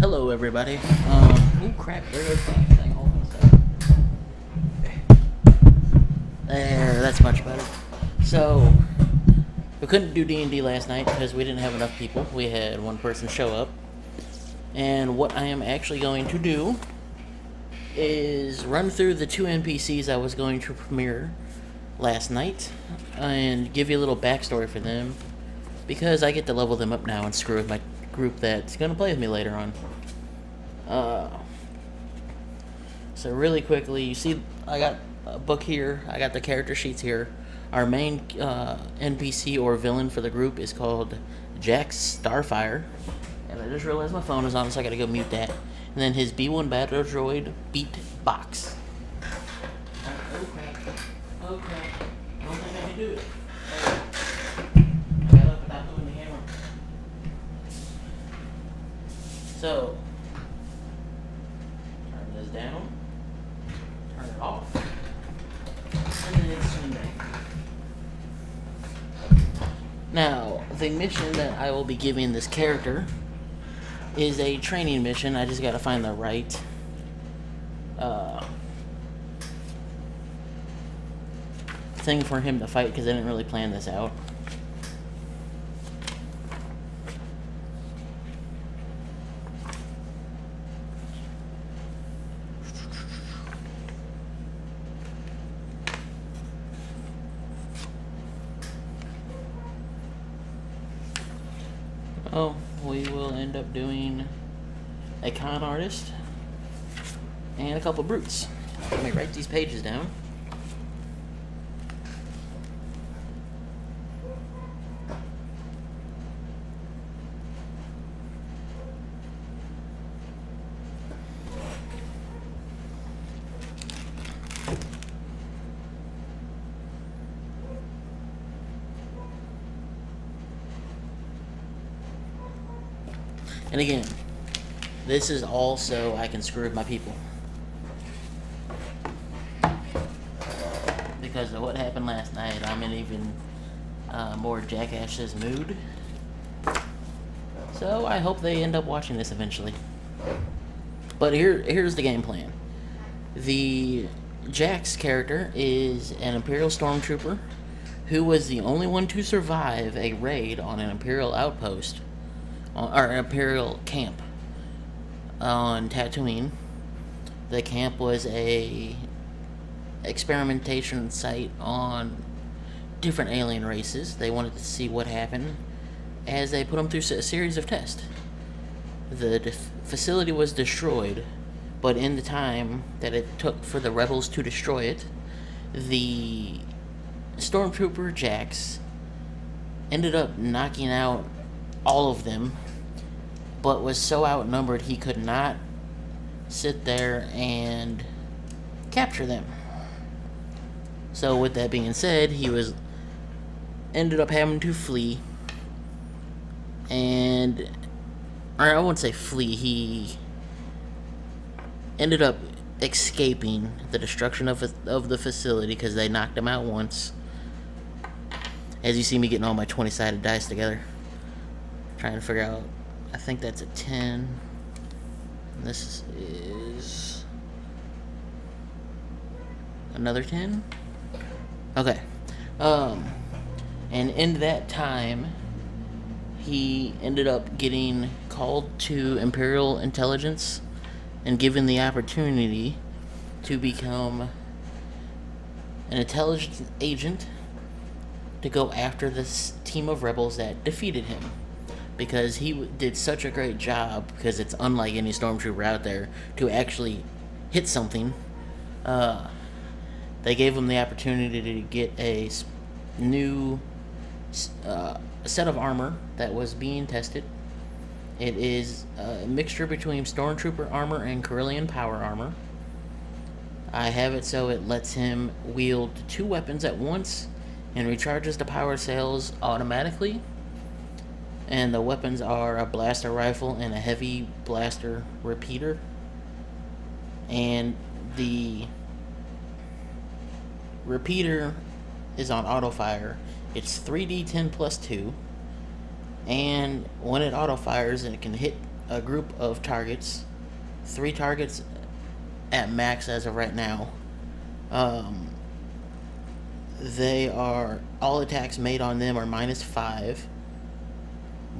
Hello, everybody. Oh crap! There goes the thing. Hold on a second. There, that's much better. So, we couldn't do D&D last night because we didn't have enough people. We had one person show up, and what I am actually going to do is run through the two NPCs I was going to premiere last night and give you a little backstory for them because I get to level them up now and screw with my group that's going to play with me later on. So really quickly, you see I got a book here, I got the character sheets here. Our main NPC or villain for the group is called Jack Starfire. And I just realized my phone is on, so I gotta go mute that. And then his B1 Battledroid Beatbox. Oh crap. Oh crap. I don't think I can do it. I gotta look without moving the camera. So, turn this down. Turn it off. And then it's swing back. Now, the mission that I will be giving this character is a training mission. I just gotta find the right thing for him to fight because I didn't really plan this out. Oh, we will end up doing a con artist and a couple brutes. Let me write these pages down. And again, this is all so I can screw with my people. Because of what happened last night, I'm in even more jackass's mood. So I hope they end up watching this eventually. But here's the game plan. The Jax character is an Imperial Stormtrooper who was the only one to survive a raid on an Imperial outpost. Or an Imperial camp on Tatooine. The camp was a experimentation site on different alien races. They wanted to see what happened as they put them through a series of tests. The facility was destroyed, but in the time that it took for the rebels to destroy it, the Stormtrooper Jax ended up knocking out all of them, but was so outnumbered he could not sit there and capture them. So with that being said, he ended up having to flee, and or I won't say flee, he ended up escaping the destruction of the facility because they knocked him out once. As you see me getting all my 20-sided dice together, trying to figure out, I think that's a 10. And this is another 10. Okay. And in that time, he ended up getting called to Imperial Intelligence and given the opportunity to become an intelligence agent to go after this team of rebels that defeated him. Because he did such a great job, because it's unlike any Stormtrooper out there, to actually hit something. They gave him the opportunity to get a new set of armor that was being tested. It is a mixture between Stormtrooper armor and Corellian power armor. I have it so it lets him wield two weapons at once and recharges the power cells automatically. And the weapons are a blaster rifle and a heavy blaster repeater. And the repeater is on auto fire. It's 3d10 plus 2. And when it auto fires, and it can hit a group of targets, 3 targets at max as of right now. They are, all attacks made on them are -5,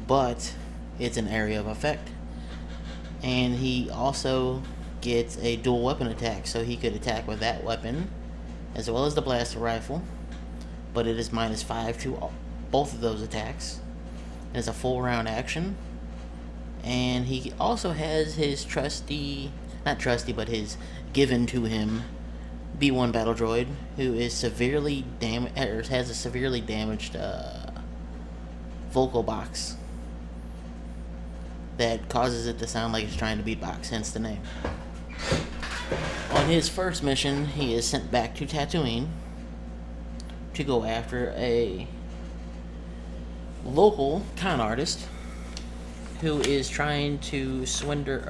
but it's an area of effect. And he also gets a dual weapon attack, so he could attack with that weapon as well as the blaster rifle, but it is -5 to both of those attacks. It's a full round action. And he also has his not trusty, but his given to him B1 Battledroid, who is severely has a severely damaged vocal box that causes it to sound like it's trying to beatbox, hence the name. On his first mission, he is sent back to Tatooine to go after a local con artist who is trying to swindle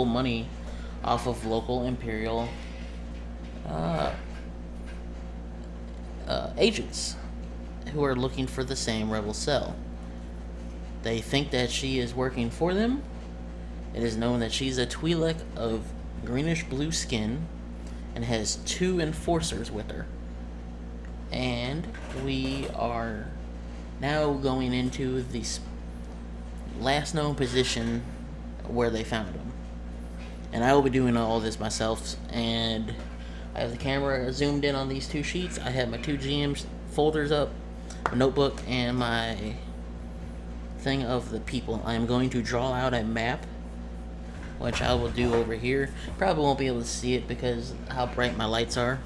money off of local Imperial agents who are looking for the same rebel cell. They think that she is working for them. It is known that she's a Twi'lek of greenish blue skin and has 2 enforcers with her. And we are now going into the last known position where they found him. And I will be doing all this myself, and I have the camera zoomed in on these 2 sheets. I have my 2 GMs folders up, a notebook, and my thing of the people. I am going to draw out a map, which I will do over here. Probably won't be able to see it because how bright my lights are,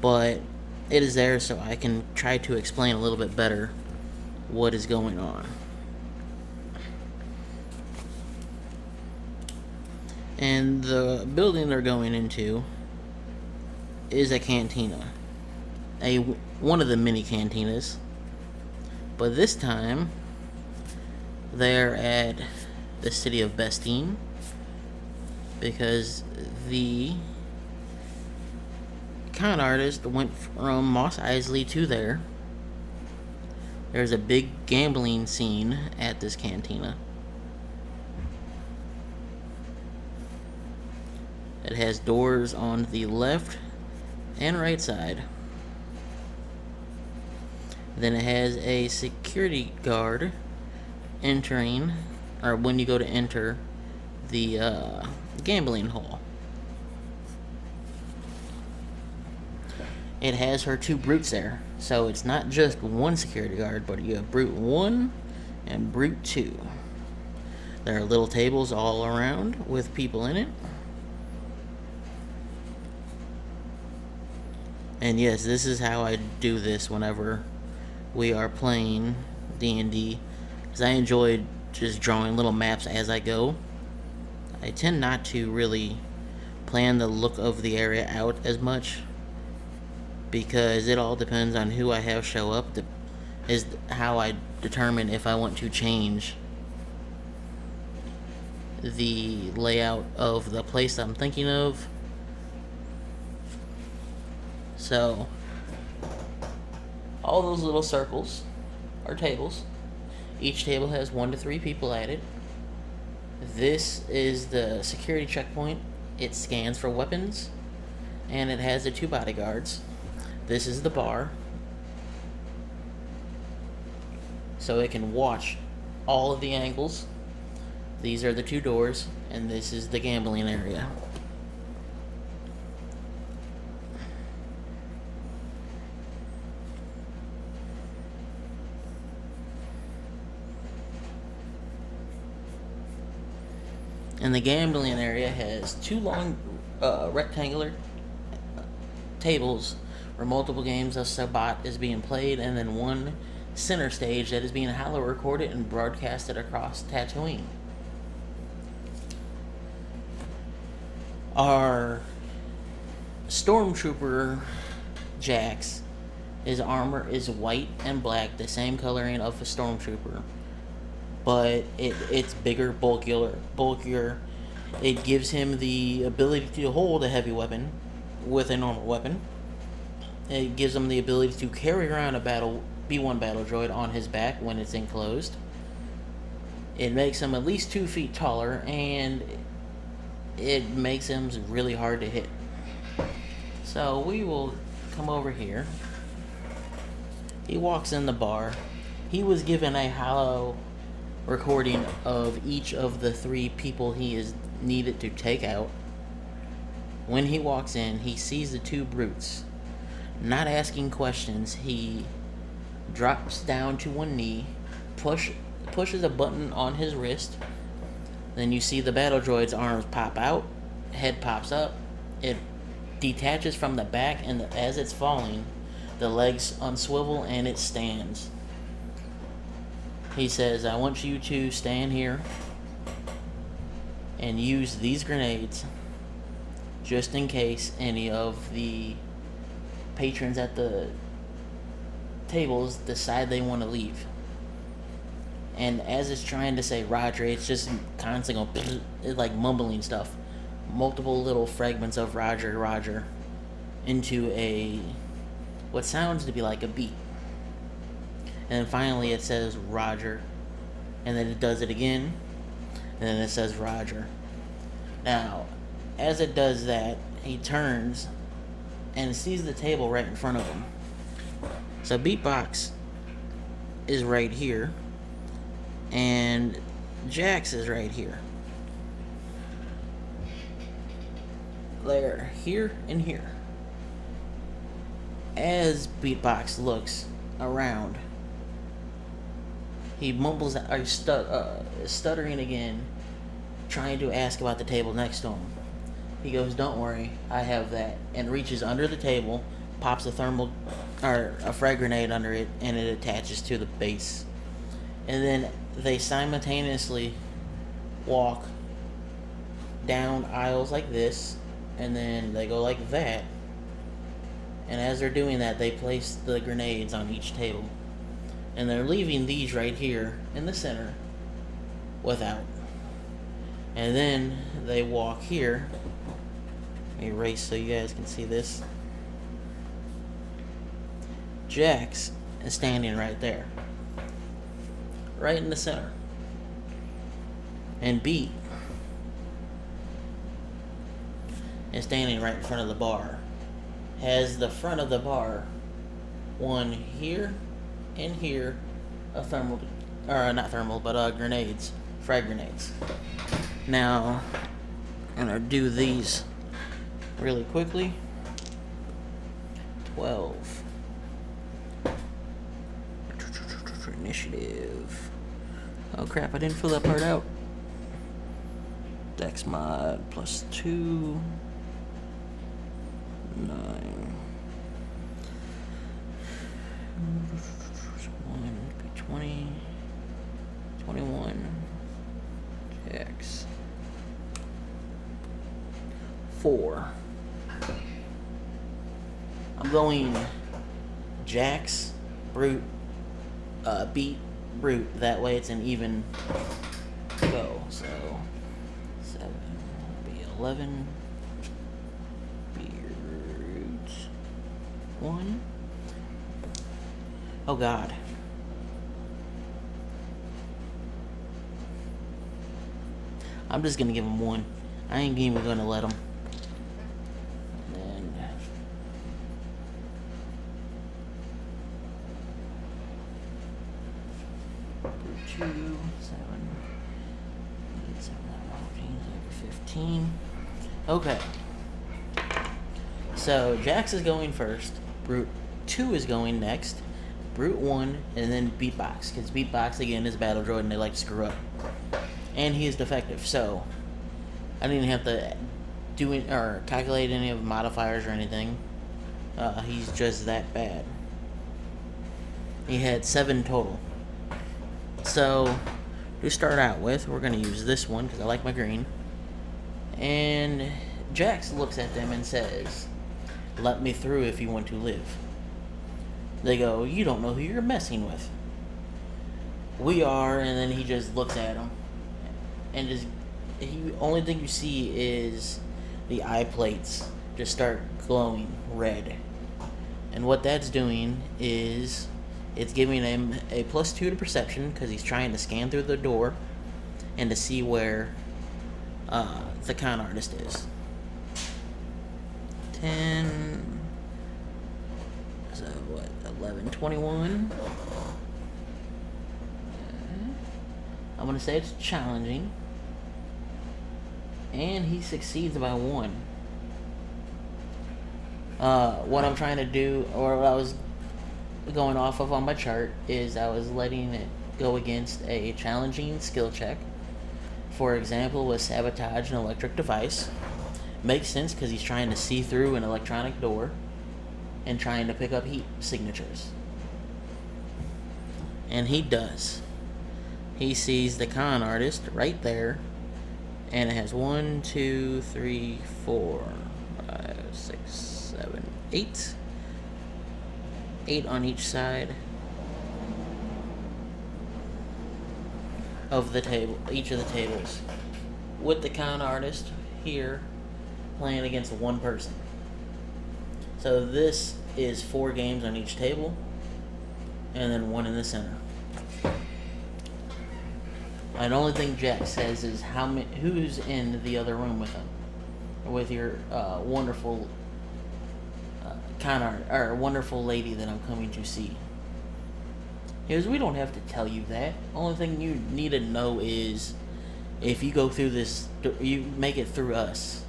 but it is there so I can try to explain a little bit better what is going on. And the building they're going into is a cantina, one of the mini cantinas. But this time, they're at the city of Bestine because the con artist went from Mos Eisley to there. There's a big gambling scene at this cantina. It has doors on the left and right side. Then it has a security guard entering, or when you go to enter the gambling hall. It has her 2 brutes there, so it's not just one security guard, but you have brute 1 and brute 2. There are little tables all around with people in it. And yes, this is how I do this whenever we are playing D&D, because I enjoy just drawing little maps as I go. I tend not to really plan the look of the area out as much, because it all depends on who I have show up, is how I determine if I want to change the layout of the place I'm thinking of. So, all those little circles are tables. Each table has 1 to 3 people at it. This is the security checkpoint. It scans for weapons, and it has the 2 bodyguards. This is the bar, so it can watch all of the angles. These are the 2 doors, and this is the gambling area. And the gambling area has 2 long rectangular tables where multiple games of Sabbat is being played, and then 1 center stage that is being holo recorded and broadcasted across Tatooine. Our Stormtrooper Jax, his armor is white and black, the same coloring of a Stormtrooper, but it's bigger, bulkier. It gives him the ability to hold a heavy weapon with a normal weapon. It gives him the ability to carry around a B1 Battledroid on his back when it's enclosed. It makes him at least 2 feet taller, and it makes him really hard to hit. So we will come over here. He walks in the bar. He was given a hollow recording of each of the 3 people he is needed to take out. When he walks in, he sees the 2 brutes. Not asking questions, he drops down to one knee, pushes a button on his wrist. Then you see the Battledroid's arms pop out, head pops up, it detaches from the back, and as it's falling, the legs unswivel and it stands. He says, I want you to stand here and use these grenades just in case any of the patrons at the tables decide they want to leave. And as it's trying to say Roger, it's just constantly going, it's like mumbling stuff. Multiple little fragments of Roger, Roger, into what sounds to be like a beat. And then finally it says Roger, and then it does it again, and then it says Roger. Now, as it does that, he turns and sees the table right in front of him. So Beatbox is right here, and Jax is right here. They're here and here. As Beatbox looks around, he mumbles, stuttering again, trying to ask about the table next to him. He goes, don't worry, I have that, and reaches under the table, pops a frag grenade under it, and it attaches to the base. And then they simultaneously walk down aisles like this, and then they go like that. And as they're doing that, they place the grenades on each table. And they're leaving these right here in the center without. And then they walk here. Let me erase so you guys can see this. Jax is standing right there. Right in the center. And Beat is standing right in front of the bar. Has the front of the bar, one here and here, grenades, frag grenades. Now, I'm gonna do these really quickly. 12. Initiative. Oh crap, I didn't fill that part out. Dex mod +2. 9. 1, 20, 21, X, 4. I'm going Jax, Brute, Beat, Brute. That way it's an even go. So 7 will be 11. 1. Oh God. I'm just gonna give him 1. I ain't even gonna let him. And then 2, 7, 8, 7, 15. Okay. So Jax is going first. Brute 2 is going next. Brute 1, and then Beatbox. Because Beatbox, again, is Battledroid, and they like to screw up. And he is defective, so I didn't have to calculate any of the modifiers or anything. He's just that bad. He had 7 total. So, to start out with, we're going to use this one, because I like my green. And Jax looks at them and says, let me through if you want to live. They go, you don't know who you're messing with. We are, and then he just looks at them. And only thing you see is the eye plates just start glowing red. And what that's doing is it's giving him a +2 to perception because he's trying to scan through the door. and to see where the con artist is. 10. So what? 11, 21. I'm gonna say it's challenging, and he succeeds by 1. What I'm trying to do, or what I was going off of on my chart, is I was letting it go against a challenging skill check. For example, was sabotage an electric device. Makes sense because he's trying to see through an electronic door and trying to pick up heat signatures. And he does. He sees the con artist right there, and it has 1, 2, 3, 4, 5, 6, 7, 8. 8 on each side of the table, each of the tables, with the con artist here playing against one person. So this is 4 games on each table, and then 1 in the center. And the only thing Jack says is who's in the other room with him, with your wonderful wonderful lady that I'm coming to see. He goes, we don't have to tell you that. Only thing you need to know is if you go through this, you make it through us,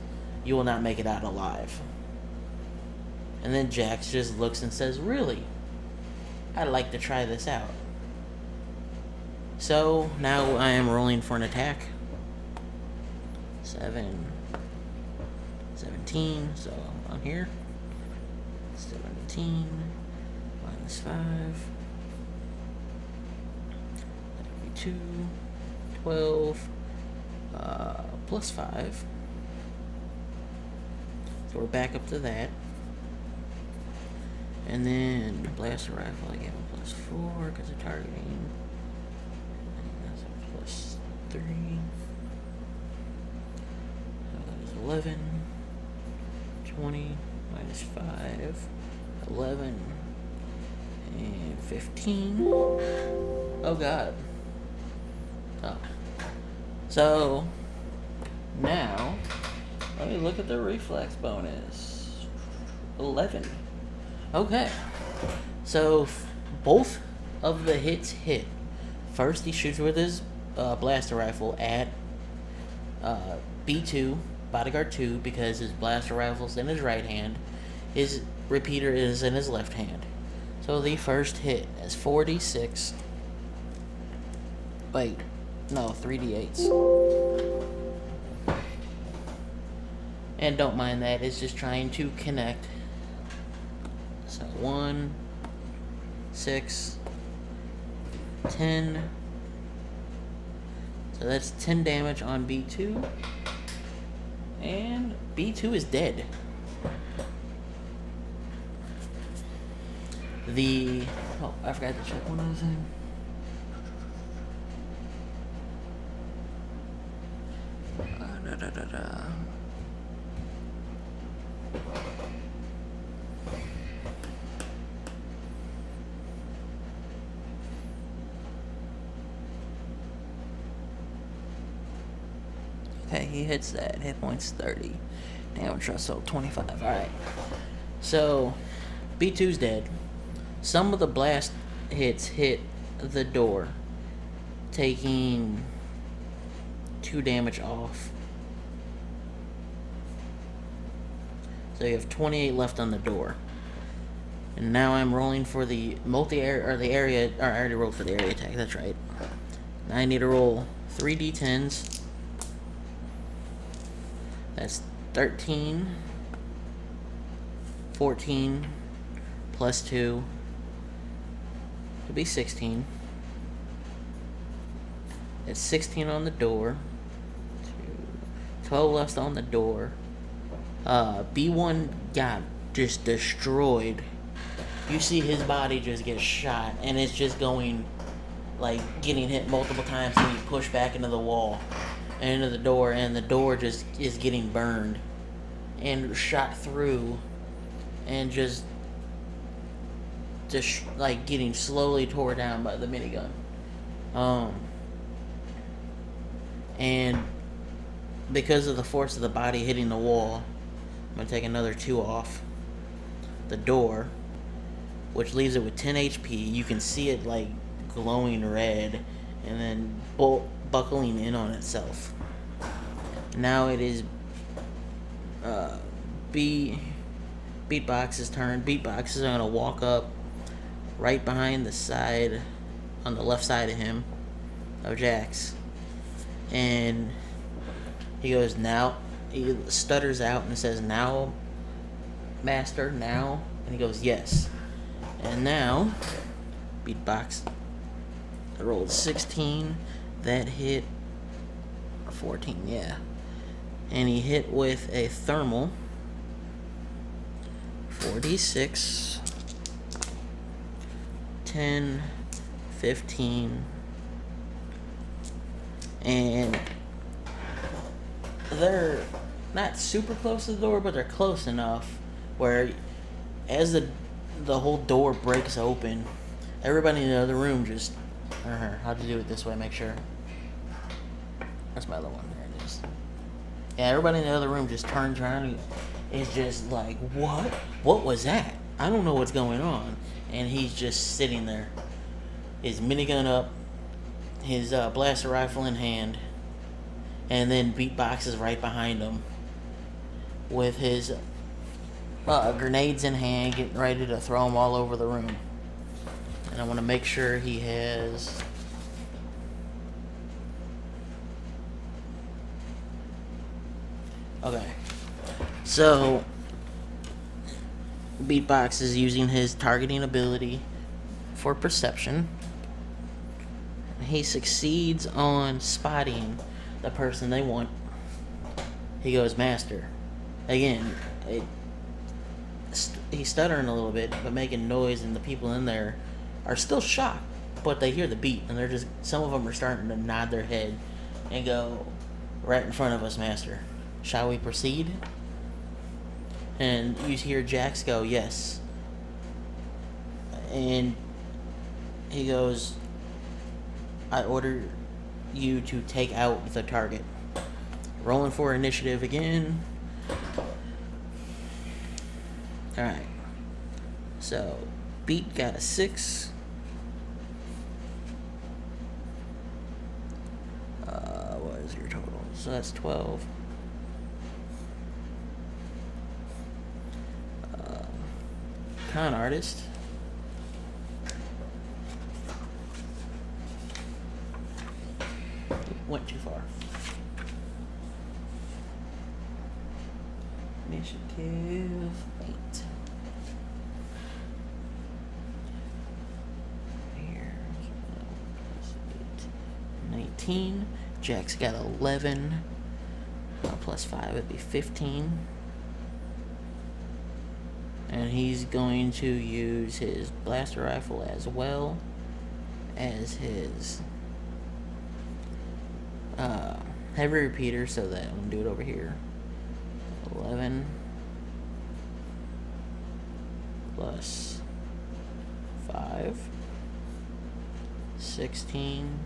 you will not make it out alive. And then Jax just looks and says, really? I'd like to try this out. So now I am rolling for an attack. 17. So on here. 17 minus 5. That would be 2. 12. Plus 5. So we're back up to that. And then blaster rifle, I gave him plus 4 because of targeting. And that's a plus 3. So that is 11. 20 minus 5. 11. And 15. Oh god. Oh. So now let me look at the reflex bonus. 11. Okay, so both of the hits hit. First, he shoots with his blaster rifle at B2, Bodyguard 2, because his blaster rifle's in his right hand. His repeater is in his left hand. So the first hit is 4d6. Wait, no, 3d8s. And don't mind that, it's just trying to connect. So 1, 6, 10. So that's 10 damage on B2. And B2 is dead. Oh, I forgot to check one other thing. Okay, he hits that. Hit points 30. Damage Russell 25. Alright. So, B2's dead. Some of the blast hits hit the door, taking 2 damage off. So you have 28 left on the door. And now I'm rolling for the multi-area, or the area, or I already rolled for the area attack, that's right. Now I need to roll 3d10s. That's 13, 14, plus 2, it'll be 16. It's 16 on the door, 12 left on the door. B1 got just destroyed. You see his body just get shot, and it's just going, like, getting hit multiple times, and you push back into the wall. Into the door, and the door just is getting burned and shot through, and just like getting slowly tore down by the minigun. And because of the force of the body hitting the wall, I'm going to take another 2 off the door, which leaves it with 10 HP. You can see it like glowing red and then buckling in on itself. Now it is Beatbox's turn. Beatbox is going to walk up right behind the side, on the left side of him, of Jax. And he goes, now, he stutters out and says, now, master, now? And he goes, yes. And now, Beatbox rolled 16. That hit 14, yeah. And he hit with a thermal. 4d6. 10, 15. And they're not super close to the door, but they're close enough where as the whole door breaks open, everybody in the other room just... How to do it this way, make sure. That's my other one. There it is. Yeah, everybody in the other room just turns around and is just like, what? What was that? I don't know what's going on. And he's just sitting there. His minigun up, his blaster rifle in hand, and then Beatbox is right behind him with his grenades in hand, getting ready to throw them all over the room. And I want to make sure he has... Okay. So, Beatbox is using his targeting ability for perception. He succeeds on spotting the person they want. He goes, master. Again, he's stuttering a little bit, but making noise, and the people in there are still shocked, but they hear the beat, and they're just, some of them are starting to nod their head and go, right in front of us, master. Shall we proceed? And you hear Jax go, yes. And he goes, I order you to take out the target. Rolling for initiative again. Alright. So, Beat got a 6. What is your total? So that's 12. Con artist. Went too far. Initiative 8. Here. 19. Jack's got 11. Plus 5 would be 15. And he's going to use his blaster rifle as well as his heavy repeater, so that I'm going to do it over here. 11 plus 5, 16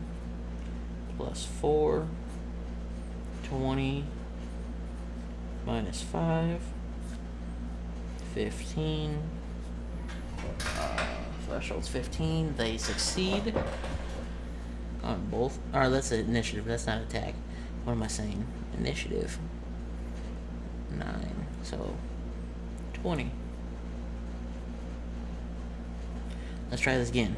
plus 4, 20 minus 5, 15. Threshold's 15. They succeed on both. Or that's initiative. That's not attack. What am I saying? Initiative. 9. So 20. Let's try this again.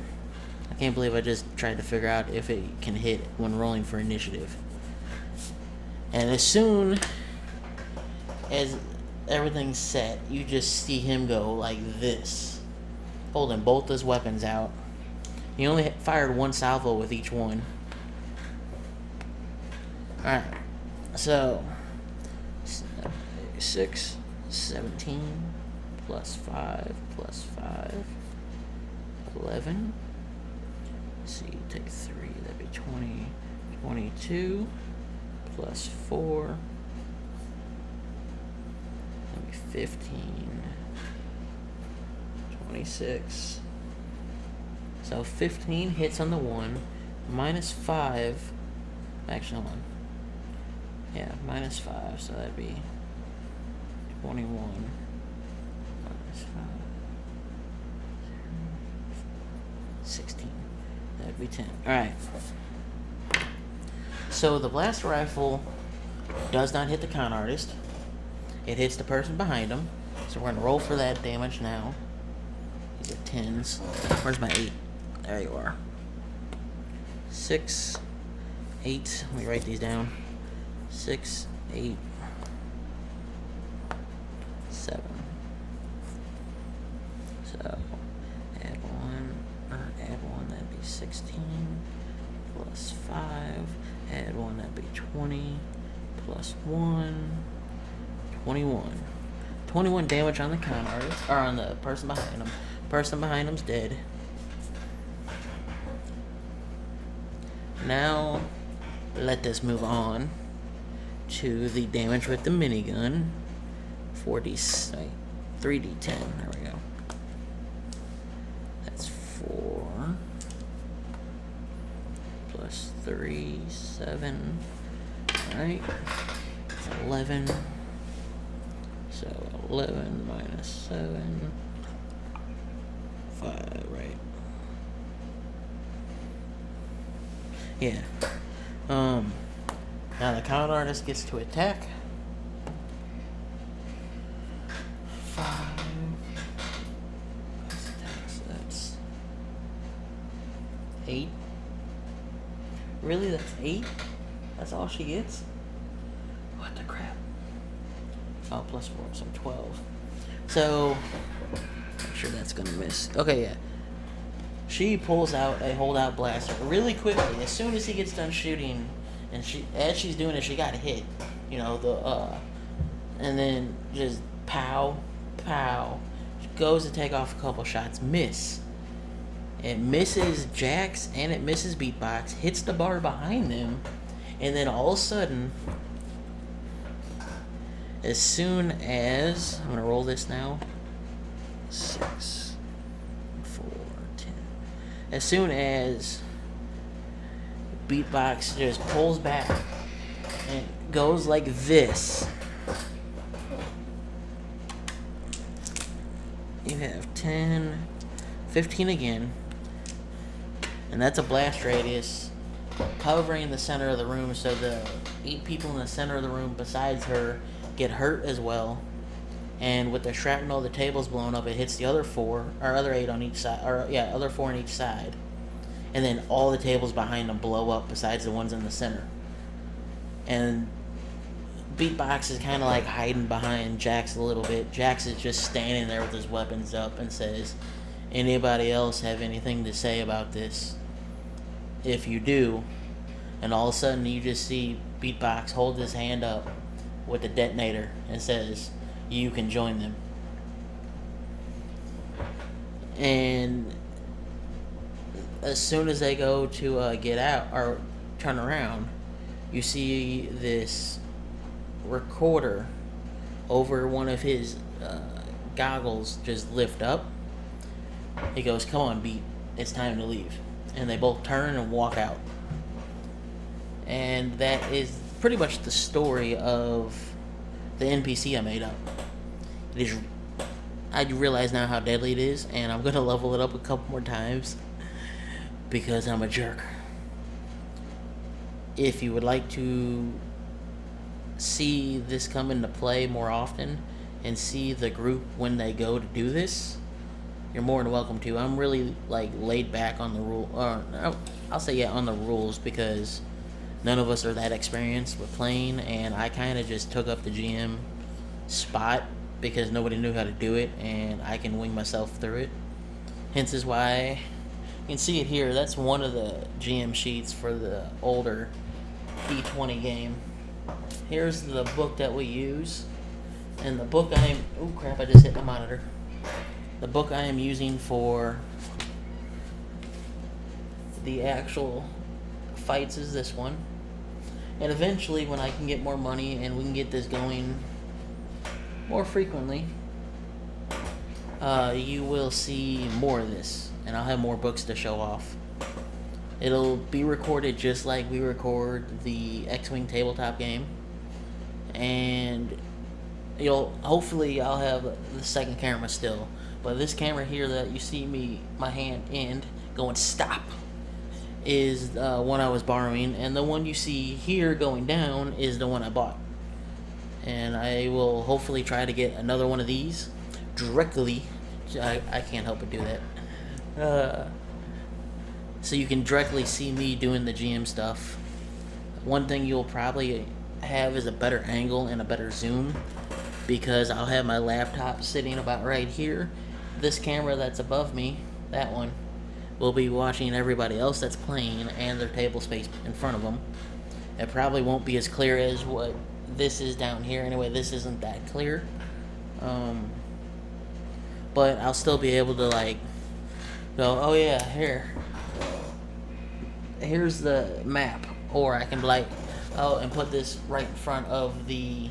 I can't believe I just tried to figure out if it can hit when rolling for initiative. And as soon as everything's set, you just see him go like this, holding both his weapons out. He only fired one salvo with each one. Alright, so 6, 17 plus 5 plus 5, 11. Let's see, take 3, that'd be 20, 22 plus 4, that'd be 15, 26. So 15 hits on the 1, minus 5. Actually, hold on. Yeah, minus 5, so that'd be 21 minus 5, 16. That'd be 10. Alright. So the blaster rifle does not hit the con artist. It hits the person behind him. So we're going to roll for that damage now. These are 10s. Where's my 8? There you are. 6, 8. Let me write these down. 6, 8, 7. So add 1, that'd be 16. Plus 5. Add 1, that'd be 20. Plus 1. 21. 21 damage on the con artist, or on the person behind him. Person behind him's dead. Now, let us move on to the damage with the minigun. 3d10. There we go. That's 4 plus 3, 7. Alright. 11. So 11 minus 7. 5, right? Yeah. Now the con artist gets to attack. 5. That's 8. Really? That's 8? That's all she gets? What the crap? Oh, plus 4, so 12. So, I'm sure that's gonna miss. Okay, yeah. She pulls out a holdout blaster really quickly. As soon as he gets done shooting, and as she's doing it, she got hit. You know, and then just pow, pow. She goes to take off a couple shots, miss. It misses Jax and it misses Beatbox, hits the bar behind them, and then all of a sudden, as soon as, I'm gonna roll this now, 6, 4, 10. As soon as Beatbox just pulls back and goes like this, you have 10, 15 again, and that's a blast radius covering the center of the room, so the 8 people in the center of the room besides her get hurt as well. And with the shrapnel, the table's blown up, it hits the other 4, or other 8 on each side, or yeah, other 4 on each side. And then all the tables behind them blow up besides the ones in the center. And Beatbox is kind of like hiding behind Jax a little bit. Jax is just standing there with his weapons up and says, anybody else have anything to say about this? If you do, and all of a sudden you just see Beatbox hold his hand up with the detonator and says, you can join them. And as soon as they go to get out or turn around, you see this recorder over one of his goggles just lift up. He goes, come on, Beat, it's time to leave. And they both turn and walk out. And that is pretty much the story of the NPC I made up. It is, I realize now how deadly it is, and I'm going to level it up a couple more times because I'm a jerk. If you would like to see this come into play more often and see the group when they go to do this, you're more than welcome to. I'm really laid back on the rule, or I'll say yeah, on the rules, because none of us are that experienced with playing, and I kind of just took up the GM spot because nobody knew how to do it, and I can wing myself through it. Hence is why you can see it here. That's one of the GM sheets for the older D20 game. Here's the book that we use, and the book I just hit my monitor. The book I am using for the actual fights is this one. And eventually, when I can get more money and we can get this going more frequently, you will see more of this, and I'll have more books to show off. It'll be recorded just like we record the X-Wing tabletop game. and hopefully I'll have the second camera still. But this camera here that you see my hand in going stop is one I was borrowing, and the one you see here going down is the one I bought. And I will hopefully try to get another one of these directly. I can't help but do that. So you can directly see me doing the GM stuff. One thing you'll probably have is a better angle and a better zoom, because I'll have my laptop sitting about right here. This camera that's above me, that one, will be watching everybody else that's playing and their table space in front of them. It probably won't be as clear as what this is down here. Anyway, this isn't that clear. But I'll still be able to go, oh yeah, here's the map. Or I can be and put this right in front of the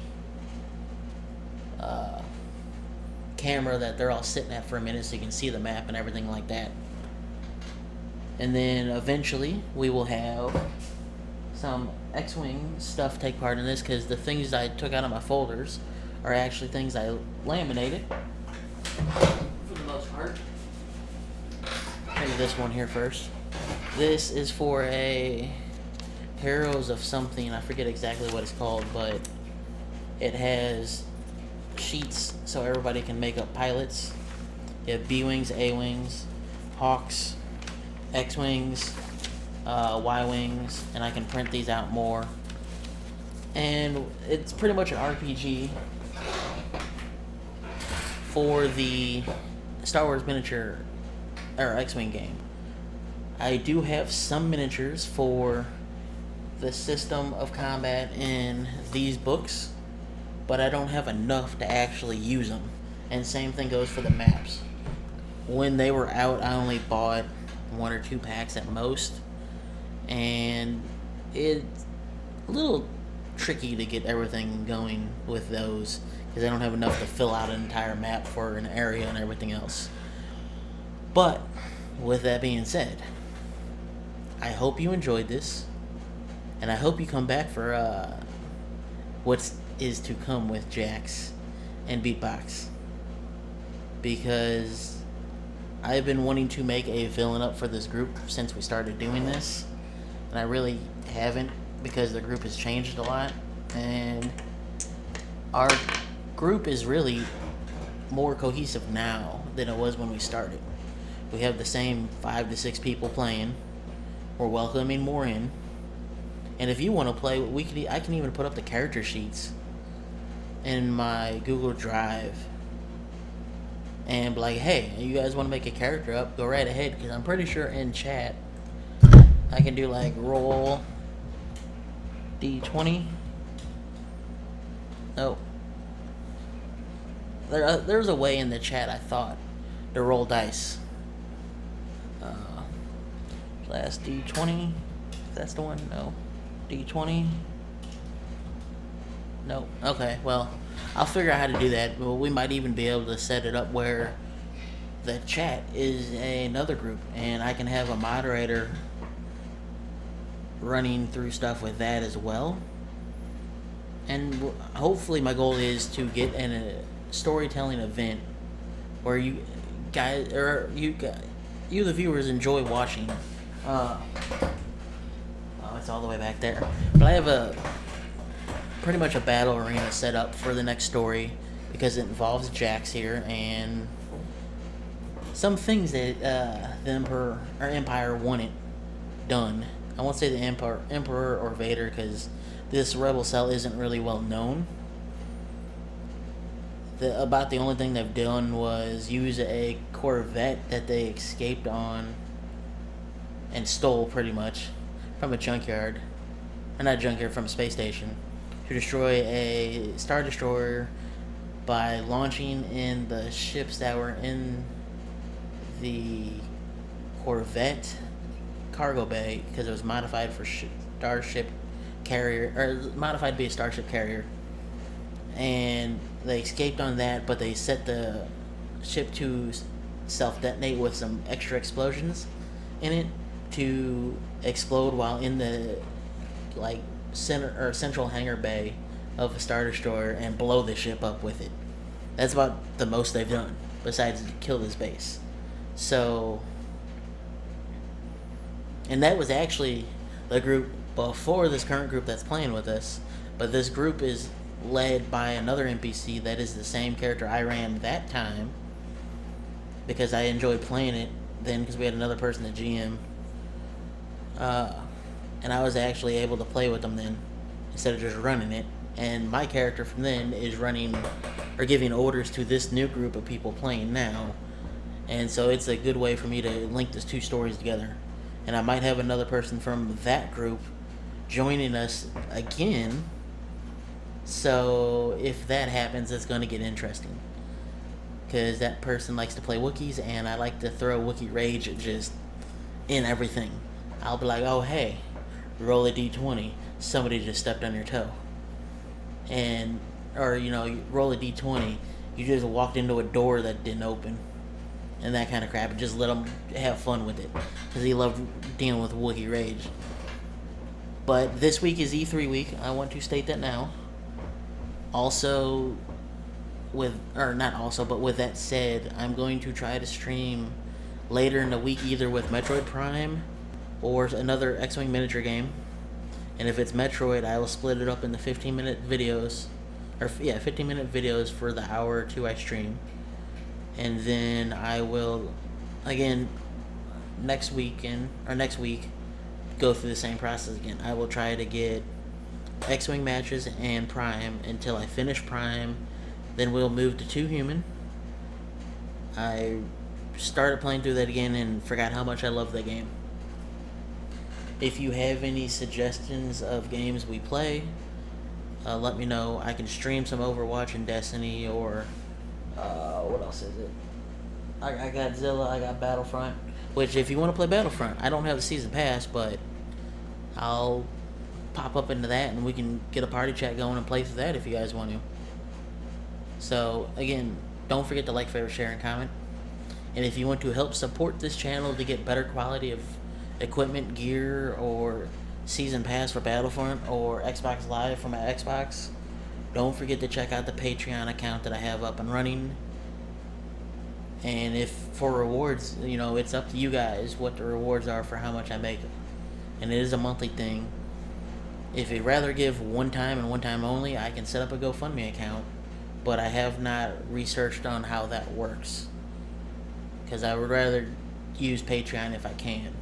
camera that they're all sitting at for a minute, so you can see the map and everything like that. And then eventually we will have some X-Wing stuff take part in this, because the things I took out of my folders are actually things I laminated for the most part. Maybe this one here first. This is for a Heroes of something, I forget exactly what it's called, but it has sheets so everybody can make up pilots. You have B-Wings, A-Wings, Hawks, X-Wings, Y-Wings, and I can print these out more. And it's pretty much an RPG for the Star Wars miniature or X-Wing game. I do have some miniatures for the system of combat in these books, but I don't have enough to actually use them. And same thing goes for the maps. When they were out, I only bought 1 or 2 packs at most, and it's a little tricky to get everything going with those, because I don't have enough to fill out an entire map for an area and everything else. But with that being said, I hope you enjoyed this, and I hope you come back for what is to come with Jax and Beatbox, because I've been wanting to make a villain up for this group since we started doing this, and I really haven't, because the group has changed a lot, and our group is really more cohesive now than it was when we started. We have the same 5 to 6 people playing. We're welcoming more in. And if you want to play, I can even put up the character sheets in my Google Drive and be like, hey, you guys want to make a character up, go right ahead, because I'm pretty sure in chat I can do roll D20. Oh, there's a way in the chat, I thought, to roll dice. Last D20, that's the one. No, D20. No. Okay, well, I'll figure out how to do that. Well, we might even be able to set it up where the chat is another group, and I can have a moderator running through stuff with that as well. And hopefully my goal is to get in a storytelling event where you guys, or you the viewers, enjoy watching. Oh, it's all the way back there. But I have pretty much a battle arena set up for the next story, because it involves Jax here and some things that the Empire wanted done. I won't say the Emperor or Vader, because this Rebel Cell isn't really well known. About the only thing they've done was use a Corvette that they escaped on and stole, pretty much, from a junkyard. Or not junkyard, from a space station, to destroy a Star Destroyer by launching in the ships that were in the Corvette cargo bay, because it was modified for starship carrier, or modified to be a starship carrier. And they escaped on that, but they set the ship to self-detonate with some extra explosions in it to explode while in the central hangar bay of a Star Destroyer and blow the ship up with it. That's about the most they've done, besides kill this base. So, and that was actually the group before this current group that's playing with us, but this group is led by another NPC that is the same character I ran that time, because I enjoyed playing it then, because we had another person at GM, and I was actually able to play with them then, instead of just running it. And my character from then is running, or giving orders to this new group of people playing now, and so it's a good way for me to link these two stories together. And I might have another person from that group joining us again, so if that happens, it's going to get interesting, because that person likes to play Wookiees, and I like to throw Wookiee rage just in everything. I'll be like, oh hey, roll a d20, somebody just stepped on your toe. And, or, you know, you roll a d20, you just walked into a door that didn't open, and that kind of crap, and just let them have fun with it, because he loved dealing with Wookiee rage. But this week is E3 week, I want to state that now. Also, with that said, I'm going to try to stream later in the week, either with Metroid Prime or another X-Wing miniature game. And if it's Metroid, I will split it up into 15-minute videos, 15-minute videos for the hour or two I stream. And then I will, again, next week, go through the same process again. I will try to get X-Wing matches and Prime until I finish Prime. Then we'll move to 2 Human. I started playing through that again and forgot how much I love that game. If you have any suggestions of games we play, let me know. I can stream some Overwatch and Destiny, or what else is it? I got Zilla, I got Battlefront. Which, if you want to play Battlefront, I don't have the season pass, but I'll pop up into that and we can get a party chat going and play through that if you guys want to. So, again, don't forget to like, favorite, share, and comment. And if you want to help support this channel to get better quality of equipment, gear, or season pass for Battlefront, or Xbox Live for my Xbox, don't forget to check out the Patreon account that I have up and running. And if for rewards, you know, it's up to you guys what the rewards are for how much I make. And it is a monthly thing. If you'd rather give one time and one time only, I can set up a GoFundMe account, but I have not researched on how that works, because I would rather use Patreon if I can.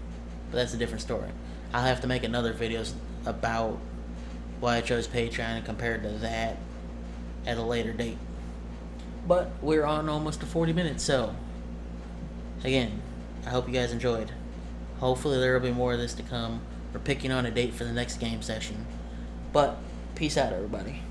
But that's a different story. I'll have to make another video about why I chose Patreon compared to that at a later date. But we're on almost to 40 minutes, so again, I hope you guys enjoyed. Hopefully there will be more of this to come. We're picking on a date for the next game session. But peace out, everybody.